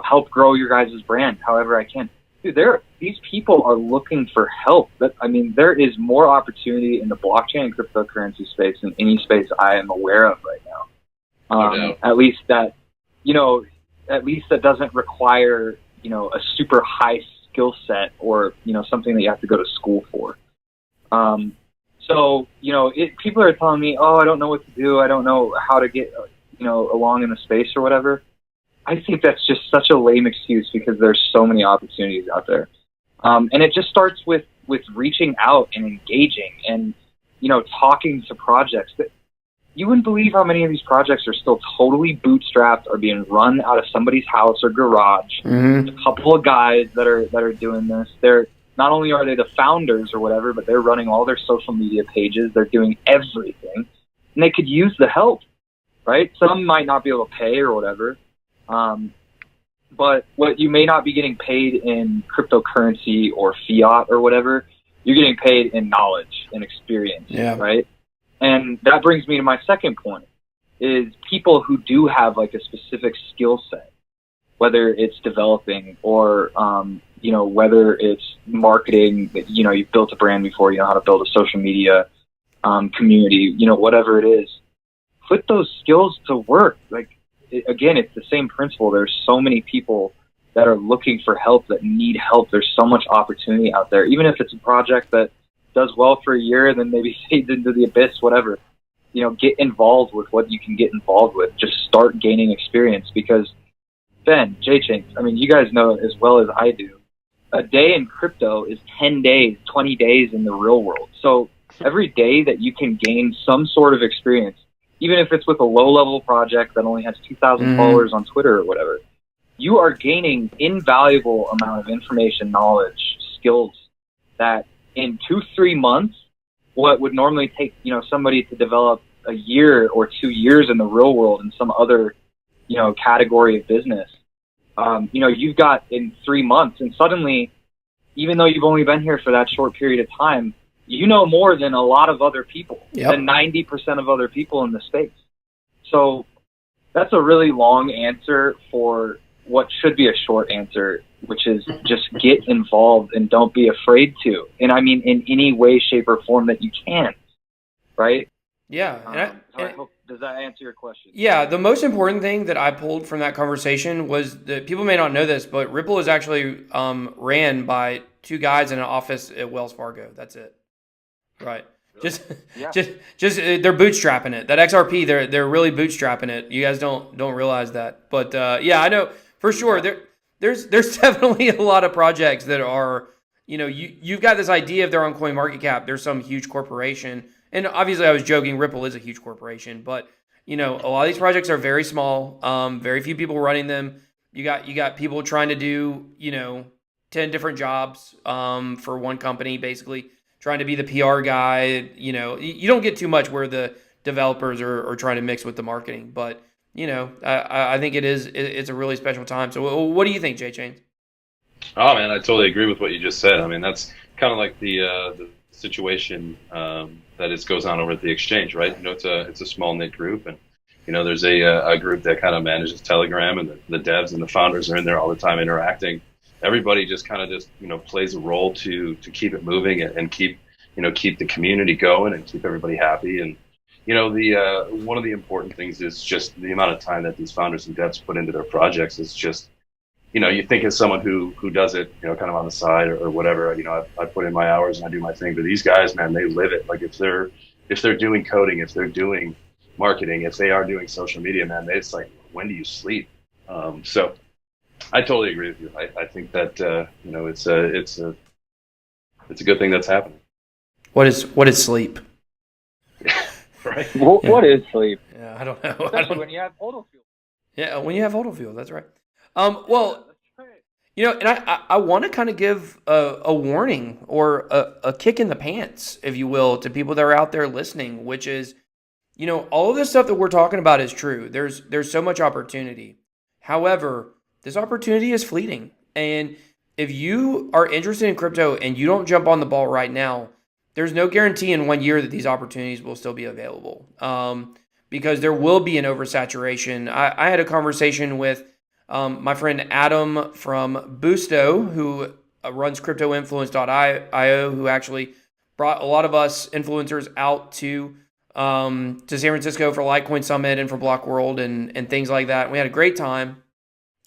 help grow your guys' brand however I can." Dude, these people are looking for help. There is more opportunity in the blockchain and cryptocurrency space than any space I am aware of right now. At least that doesn't require, a super high skill set or, something that you have to go to school for. People are telling me, "Oh, I don't know what to do. I don't know how to get, along in the space or whatever." I think that's just such a lame excuse, because there's so many opportunities out there. And it just starts with reaching out and engaging and, talking to projects. That you wouldn't believe how many of these projects are still totally bootstrapped, or being run out of somebody's house or garage. There's a couple of guys that are doing this. They're not only are they the founders or whatever, but they're running all their social media pages. They're doing everything, and they could use the help, right? Some might not be able to pay or whatever. But what you may not be getting paid in cryptocurrency or fiat or whatever, you're getting paid in knowledge and experience, right? And that brings me to my second point, is people who do have a specific skill set, whether it's developing or, whether it's marketing, you've built a brand before, you know how to build a social media community, whatever it is, put those skills to work. Again, it's the same principle. There's so many people that are looking for help, that need help. There's so much opportunity out there. Even if it's a project that does well for a year and then maybe fades into the abyss, whatever, get involved with what you can get involved with. Just start gaining experience, because Ben, J-Chains, you guys know as well as I do, a day in crypto is 10 days, 20 days in the real world. So every day that you can gain some sort of experience, even if it's with a low-level project that only has 2,000 followers on Twitter or whatever, you are gaining invaluable amount of information, knowledge, skills that in 2-3 months, what would normally take somebody to develop a year or 2 years in the real world in some other, category of business. You've got in 3 months, and suddenly, even though you've only been here for that short period of time, you know more than a lot of other people, than 90% of other people in the space. So that's a really long answer for what should be a short answer, which is just get involved and don't be afraid to. And I mean, in any way, shape, or form that you can, right? Yeah. Does that answer your question? Yeah. The most important thing that I pulled from that conversation was that people may not know this, but Ripple is actually ran by 2 guys in an office at Wells Fargo. That's it. Right. Just they're bootstrapping it. That XRP, they're really bootstrapping it. You guys don't realize that. But I know for sure there's definitely a lot of projects that are, you've got this idea if they're on CoinMarketCap, there's some huge corporation. And obviously I was joking, Ripple is a huge corporation, but a lot of these projects are very small, very few people running them. You got people trying to do, 10 different jobs for one company, basically trying to be the PR guy. You don't get too much where the developers are trying to mix with the marketing, but I think it's a really special time. So what do you think, Jay Chains? Oh man, I totally agree with what you just said. I mean, that's kind of like the situation that goes on over at the exchange, right? It's a small knit group, and there's a group that kind of manages Telegram, and the devs and the founders are in there all the time interacting. Everybody just kind of plays a role to keep it moving and keep the community going and keep everybody happy. And one of the important things is just the amount of time that these founders and devs put into their projects. Is just you think as someone who does it kind of on the side or whatever. I put in my hours and I do my thing, but these guys, man, they live it. Like if they're doing coding, if they're doing marketing, if they are doing social media, man, it's like, when do you sleep? So I totally agree with you. I think that it's a good thing that's happening. What is sleep? Right. What is sleep? Yeah, I don't know. Especially when you have hodl fuel. Yeah, when you have hodl fuel, that's right. Well, and I want to kind of give a warning or a kick in the pants, if you will, to people that are out there listening, which is, all of this stuff that we're talking about is true. There's so much opportunity. However, this opportunity is fleeting. And if you are interested in crypto and you don't jump on the ball right now, there's no guarantee in 1 year that these opportunities will still be available, because there will be an oversaturation. I had a conversation with my friend Adam from Boosto, who runs cryptoinfluence.io, who actually brought a lot of us influencers out to San Francisco for Litecoin Summit and for Block World and things like that. We had a great time.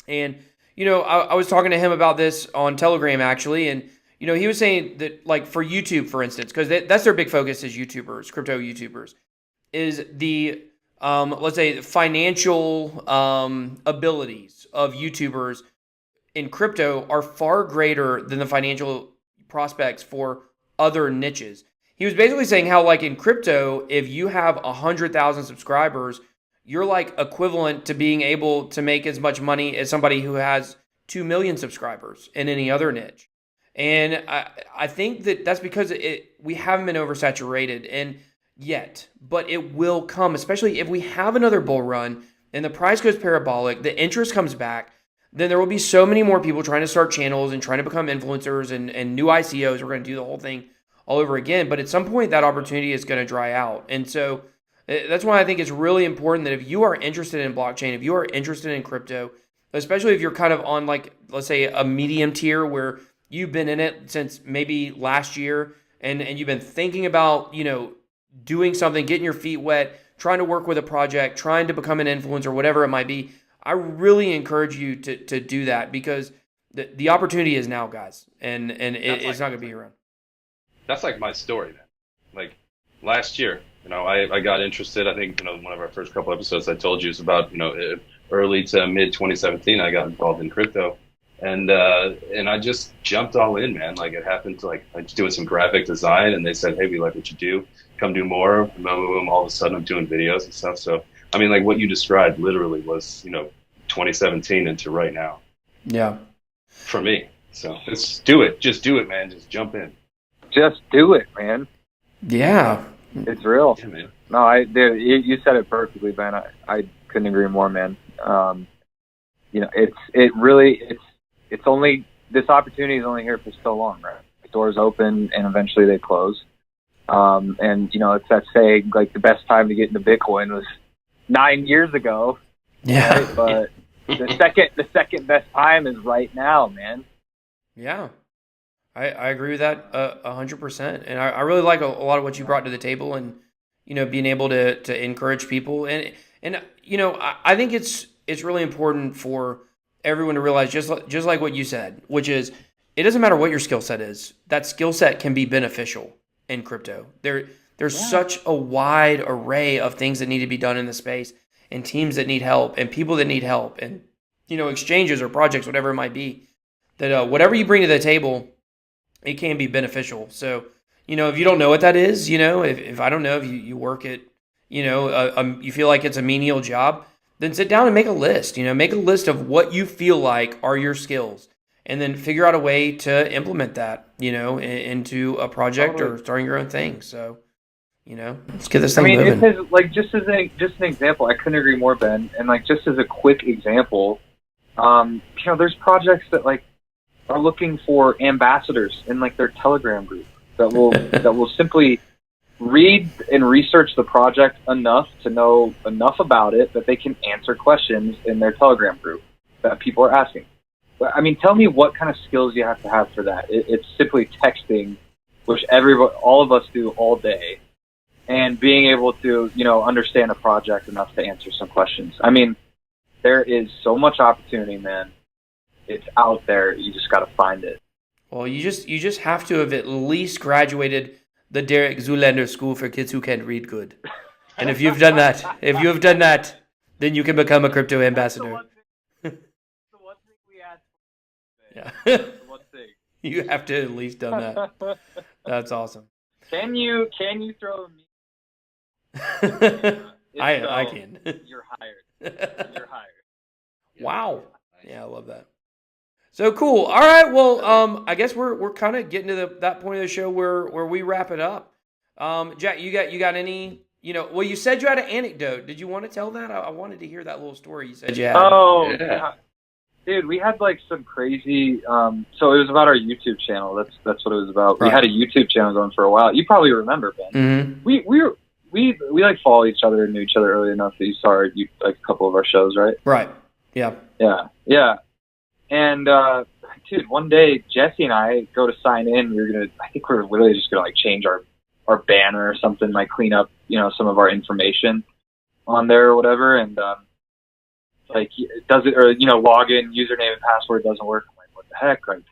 And, I was talking to him about this on Telegram, actually, and he was saying that, like, for YouTube, for instance, because that's their big focus is YouTubers, crypto YouTubers, is the, let's say, financial abilities of YouTubers in crypto are far greater than the financial prospects for other niches. He was basically saying how, like, in crypto, if you have 100,000 subscribers, you're, like, equivalent to being able to make as much money as somebody who has 2 million subscribers in any other niche. And I think that's because we haven't been oversaturated and yet, but it will come, especially if we have another bull run and the price goes parabolic, the interest comes back, then there will be so many more people trying to start channels and trying to become influencers and new ICOs. We're going to do the whole thing all over again. But at some point, that opportunity is going to dry out. And so that's why I think it's really important that if you are interested in blockchain, if you are interested in crypto, especially if you're kind of on, like, let's say a medium tier where you've been in it since maybe last year and you've been thinking about, doing something, getting your feet wet, trying to work with a project, trying to become an influencer, whatever it might be, I really encourage you to do that, because the opportunity is now, guys, and it's not going to be around. That's like my story, man. Like last year, I got interested. I think, one of our first couple episodes I told you is about, early to mid 2017, I got involved in crypto. And I just jumped all in, man. Like, it happened to, like, I was doing some graphic design and they said, hey, we like what you do. Come do more. Boom, boom, boom. All of a sudden I'm doing videos and stuff. So, I mean, like, what you described literally was, 2017 into right now. Yeah. For me. So let's do it. Just do it, man. Just jump in. Just do it, man. Yeah. It's real. Yeah, man. No, dude, you said it perfectly, Ben. I couldn't agree more, man. It's only, this opportunity is only here for so long, right? The doors open and eventually they close. And it's that saying, like, the best time to get into Bitcoin was 9 years ago. Yeah. Right? But the second best time is right now, man. Yeah. I agree with that 100%. And I really like a lot of what you brought to the table, and, being able to encourage people. And I think it's really important for everyone to realize, just like what you said, which is, it doesn't matter what your skill set is. That skill set can be beneficial in crypto. There's such a wide array of things that need to be done in the space, and teams that need help, and people that need help, and exchanges or projects, whatever it might be, that whatever you bring to the table, it can be beneficial. So, if you don't know what that is, if I don't know, if you work at, you feel like it's a menial job, then sit down and make a list. Make a list of what you feel like are your skills, and then figure out a way to implement that, into a project or starting your own thing. So, let's get this thing moving. It's like, just an example, I couldn't agree more, Ben. And like, just as a quick example, there's projects that like are looking for ambassadors in like their Telegram group that will simply read and research the project enough to know enough about it that they can answer questions in their Telegram group that people are asking. But, tell me what kind of skills you have to have for that. It's simply texting, which all of us do all day, and being able to, understand a project enough to answer some questions. There is so much opportunity, man. It's out there. You just got to find it. Well, you just have to have at least graduated the Derek Zoolander School for Kids Who Can't Read Good. And if you've done that, then you can become a crypto ambassador. The one thing we asked for. Yeah. The one thing. You have to at least done that. That's awesome. Can you throw me? I can. You're hired. You're hired. Wow. Yeah, I love that. So cool. All right. Well, I guess we're kind of getting to that point of the show where we wrap it up. Jack, you got any? Well, you said you had an anecdote. Did you want to tell that? I wanted to hear that little story you said you had. Oh, yeah. Dude, we had like some crazy. So it was about our YouTube channel. That's what it was about. Right. We had a YouTube channel going for a while. You probably remember, Ben. Mm-hmm. We like follow each other and knew each other early enough that you saw like a couple of our shows, right? Right. Yeah. Yeah. And dude, one day Jesse and I go to sign in. I think we're literally just gonna like change our banner or something, like clean up, some of our information on there or whatever. And like, does it, or login, username and password doesn't work. I'm like, what the heck? Like,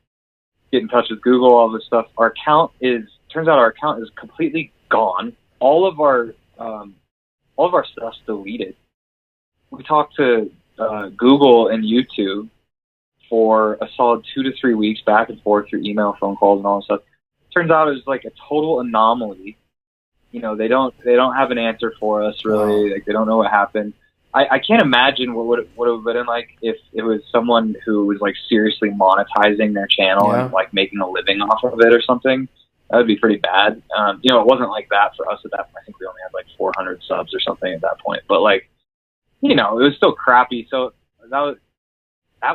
get in touch with Google, all this stuff. Turns out our account is completely gone. All of our stuff's deleted. We talked to Google and YouTube for a solid 2 to 3 weeks, back and forth through email, phone calls, and all this stuff. Turns out it was like a total anomaly. They don't have an answer for us, really. Like, they don't know what happened. I can't imagine what it would have been like if it was someone who was like seriously monetizing their channel and like making a living off of it or something. That would be pretty bad. It wasn't like that for us at that point. I think we only had like 400 subs or something at that point. But like, it was still crappy. So that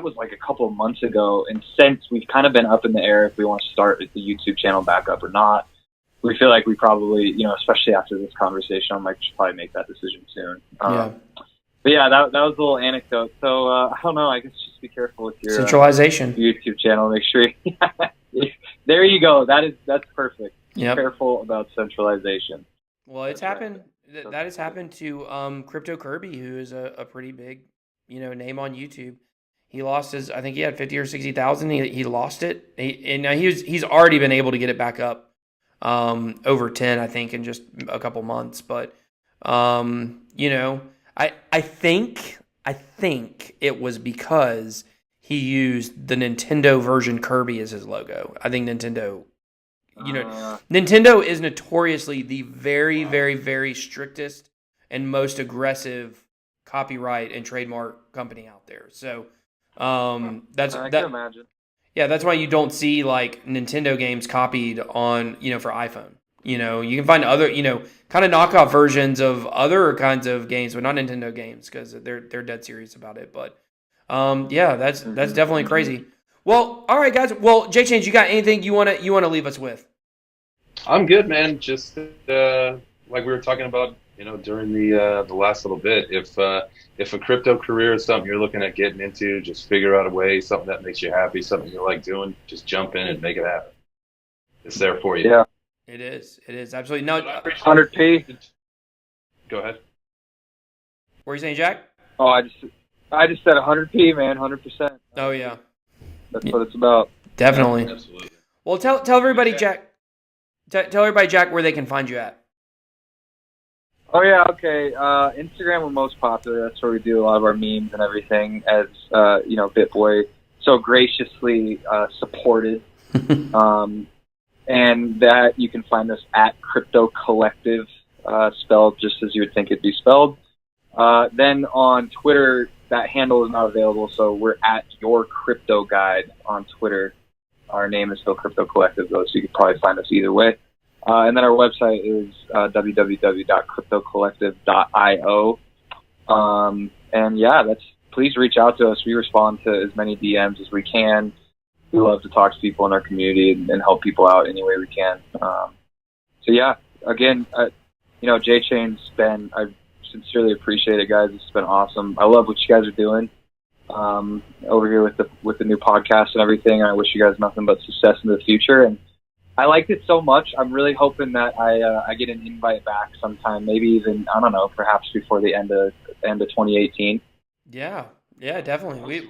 was like a couple of months ago. And since we've kind of been up in the air if we want to start the YouTube channel back up or not, we feel like we probably, especially after this conversation, I'm like, should probably make that decision soon. But yeah, that was a little anecdote. So I don't know. I guess just be careful with your centralization YouTube channel. Make sure. There you go. That's perfect. Yep. Be careful about centralization. Well, it's happened. That has happened to Crypto Kirby, who is a pretty big, name on YouTube. He lost I think he had 50 or 60,000. He lost it. He's already been able to get it back up over 10, I think, in just a couple months. But I think it was because he used the Nintendo version Kirby as his logo. I think Nintendo is notoriously the very, very, very strictest and most aggressive copyright and trademark company out there. So I can imagine. Yeah, that's why you don't see like Nintendo games copied on, for iPhone. You know, you can find other, you know, kind of knockoff versions of other kinds of games, but not Nintendo games because they're dead serious about it. But yeah, that's definitely crazy. Well, all right, guys. Well, Jay Change, you got anything you wanna leave us with? I'm good, man. Just like we were talking about, you know, during the last little bit. If a crypto career is something you're looking at getting into, just figure out a way, something that makes you happy, something you like doing. Just jump in and make it happen. It's there for you. Yeah. It is absolutely no. 100p. Go ahead. What are you saying, Jack? Oh, I just said 100p, man. 100%. Oh yeah, That's what it's about. definitely. Absolutely. Well, tell everybody, Jack. Tell everybody, Jack, where they can find you at. Oh yeah, okay. Instagram we're most popular. That's where we do a lot of our memes and everything. As you know, BitBoy so graciously supported. And that you can find us at Crypto Collective, spelled just as you would think it'd be spelled. Then on Twitter, that handle is not available, so we're at Your Crypto Guide on Twitter. Our name is still Crypto Collective, though, so you can probably find us either way. And then our website is www.cryptocollective.io. And yeah, please reach out to us. We respond to as many DMs as we can. We love to talk to people in our community and help people out any way we can. So yeah, again, you know, J-Chain's I sincerely appreciate it, guys. It's been awesome. I love what you guys are doing over here with the new podcast and everything. I wish you guys nothing but success in the future. And I liked it so much. I'm really hoping that I get an invite back sometime. Maybe even, I don't know, perhaps before the end of 2018. Yeah, definitely. We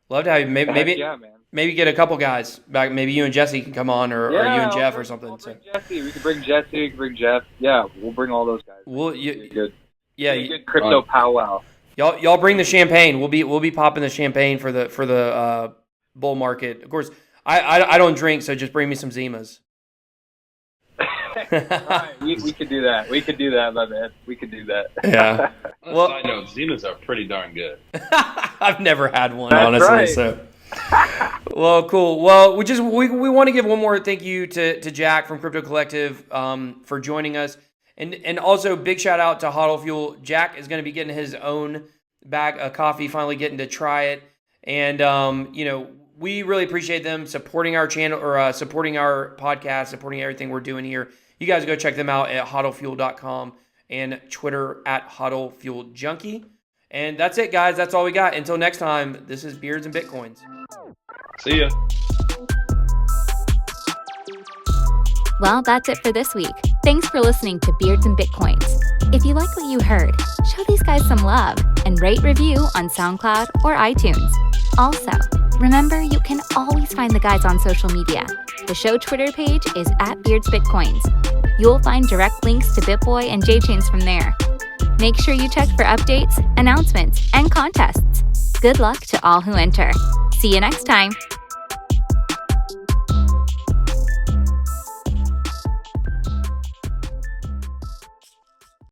love to have you. Maybe yeah, man. Maybe get a couple guys back. Maybe you and Jesse can come on, or you and Jeff or something. I'll bring Jesse. We can bring Jesse. We can bring Jeff. Yeah, we'll bring all those guys. Good. Yeah, good crypto powwow. Y'all bring the champagne. We'll be popping the champagne for the bull market. Of course, I don't drink, so just bring me some Zimas. All right, we could do that. We could do that, my man. We could do that. Yeah. Well, side note, Zimas are pretty darn good. I've never had one, That's honestly. right. So. Well, cool. Well, we want to give one more thank you to Jack from Crypto Collective for joining us, and also big shout out to HODL Fuel. Jack is going to be getting his own bag of coffee, finally getting to try it, and you know, we really appreciate them supporting our channel or supporting our podcast, supporting everything we're doing here. You guys go check them out at hodlfuel.com and Twitter at hodlfueljunkie. And that's it, guys. That's all we got. Until next time, this is Beards and Bitcoins. See ya. Well, that's it for this week. Thanks for listening to Beards and Bitcoins. If you like what you heard, show these guys some love and rate review on SoundCloud or iTunes. Also, remember you can always find the guys on social media. The show Twitter page is at Beards Bitcoins. You'll find direct links to BitBoy and J-Chains from there. Make sure you check for updates, announcements, and contests. Good luck to all who enter. See you next time.